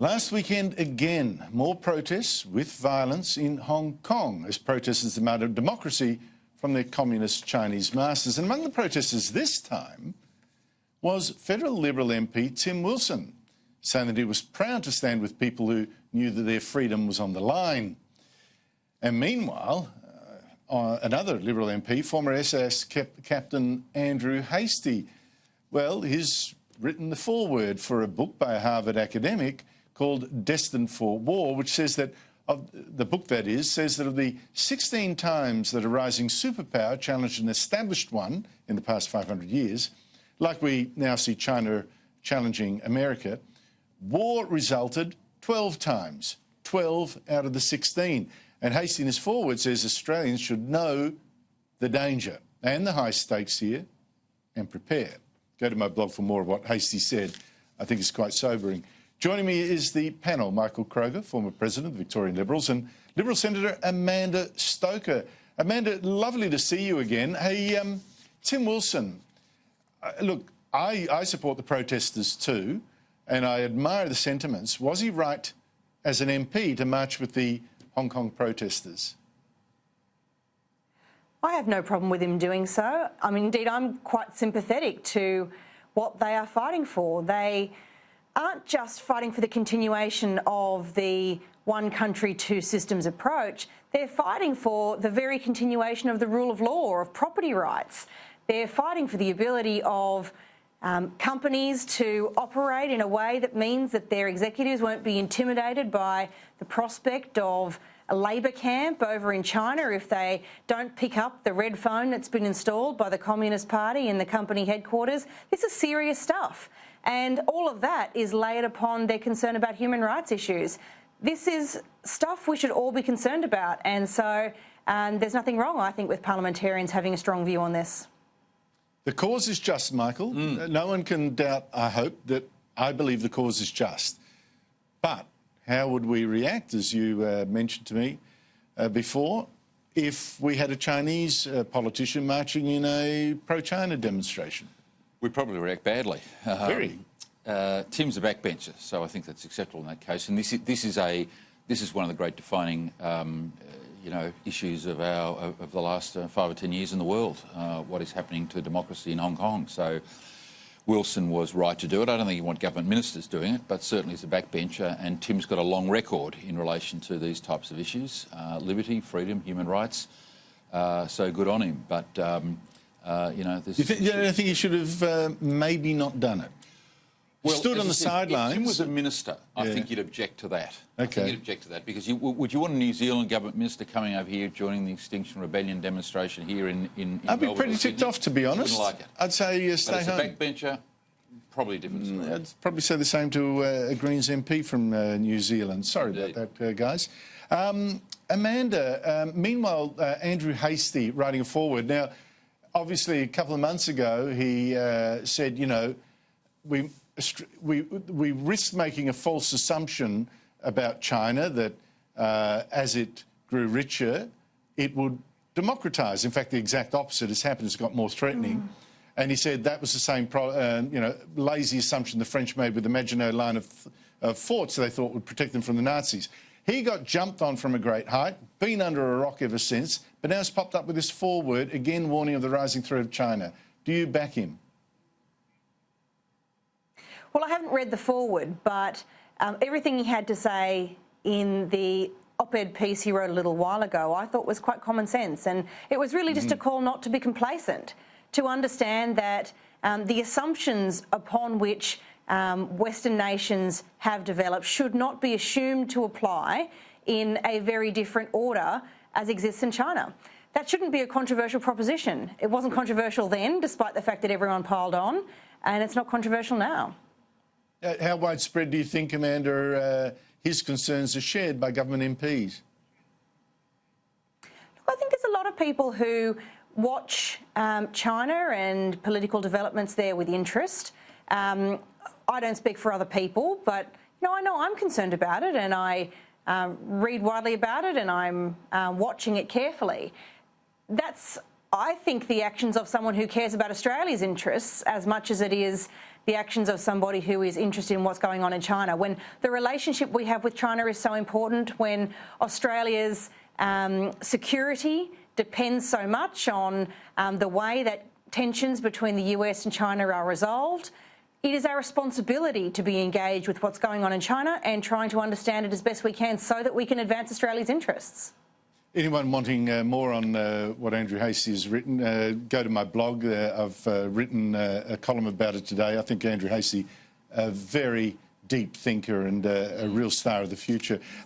Last weekend, again, more protests with violence in Hong Kong as protesters demanded democracy from their communist Chinese masters. And among the protesters this time was federal Liberal MP Tim Wilson, saying that he was proud to stand with people who knew that their freedom was on the line. And meanwhile, another Liberal MP, former SAS Captain Andrew Hastie, well, he's written the foreword for a book by a Harvard academic called Destined for War, which says that, the book that is, says that of the 16 times that a rising superpower challenged an established one in the past 500 years, like we now see China challenging America, war resulted 12 times, 12 out of the 16. And Hastie in his foreword says Australians should know the danger and the high stakes here and prepare. Go to my blog for more of what Hastie said. I think it's quite sobering. Joining me is the panel, Michael Kroger, former president of the Victorian Liberals, and Liberal Senator Amanda Stoker. Amanda, lovely to see you again. Hey, Tim Wilson, look, I support the protesters too, and I admire the sentiments. Was he right as an MP to march with the Hong Kong protesters? I have no problem with him doing so. I mean, indeed, I'm quite sympathetic to what they are fighting for. They aren't just fighting for the continuation of the one country, two systems approach. They're fighting for the very continuation of the rule of law, of property rights. They're fighting for the ability of companies to operate in a way that means that their executives won't be intimidated by the prospect of a labour camp over in China if they don't pick up the red phone that's been installed by the Communist Party in the company headquarters. This is serious stuff. And all of that is layered upon their concern about human rights issues. This is stuff we should all be concerned about. And so there's nothing wrong, I think, with parliamentarians having a strong view on this. The cause is just, Michael. No one can doubt, I hope, that I believe the cause is just. But how would we react, as you mentioned to me before, if we had a Chinese politician marching in a pro-China demonstration? We'd probably react badly. Very. Tim's a backbencher, so I think that's acceptable in that case. And this is one of the great defining, issues of the last 5 or 10 years in the world. What is happening to democracy in Hong Kong? So Wilson was right to do it. I don't think you want government ministers doing it, but certainly as a backbencher. And Tim's got a long record in relation to these types of issues: liberty, freedom, human rights. So good on him. But you don't think he should have maybe not done it? Well, stood on the sidelines. If Tim was a minister, I think you'd object to that. Okay. I think you'd object to that because would you want a New Zealand government minister coming over here joining the Extinction Rebellion demonstration here in I'd be pretty ticked off, to be honest. Wouldn't like it. I'd say stay home. But as a backbencher, probably a different story. I'd probably say the same to a Greens MP from New Zealand. Sorry about that, guys. Amanda, meanwhile, Andrew Hastie writing a foreword. Now, obviously, a couple of months ago, he said, you know, we risked making a false assumption about China that as it grew richer, it would democratise. In fact, the exact opposite has happened. It's got more threatening. And he said that was the same, lazy assumption the French made with the Maginot Line of forts they thought would protect them from the Nazis. He got jumped on from a great height, been under a rock ever since, but now has popped up with this foreword, again warning of the rising threat of China. Do you back him? Well, I haven't read the foreword, but everything he had to say in the op-ed piece he wrote a little while ago I thought was quite common sense. And it was really just a call not to be complacent, to understand that the assumptions upon which Western nations have developed should not be assumed to apply in a very different order as exists in China. That shouldn't be a controversial proposition. It wasn't controversial then, despite the fact that everyone piled on, and it's not controversial now. How widespread do you think, Amanda, his concerns are shared by government MPs? Look, I think there's a lot of people who watch China and political developments there with interest. I don't speak for other people, but I know I'm concerned about it, and I read widely about it, and I'm watching it carefully. That's, I think, the actions of someone who cares about Australia's interests as much as it is the actions of somebody who is interested in what's going on in China. When the relationship we have with China is so important, when Australia's security depends so much on the way that tensions between the US and China are resolved, it is our responsibility to be engaged with what's going on in China and trying to understand it as best we can so that we can advance Australia's interests. Anyone wanting more on what Andrew Hastie has written, go to my blog. I've written a column about it today. I think Andrew Hastie, a very deep thinker and a real star of the future.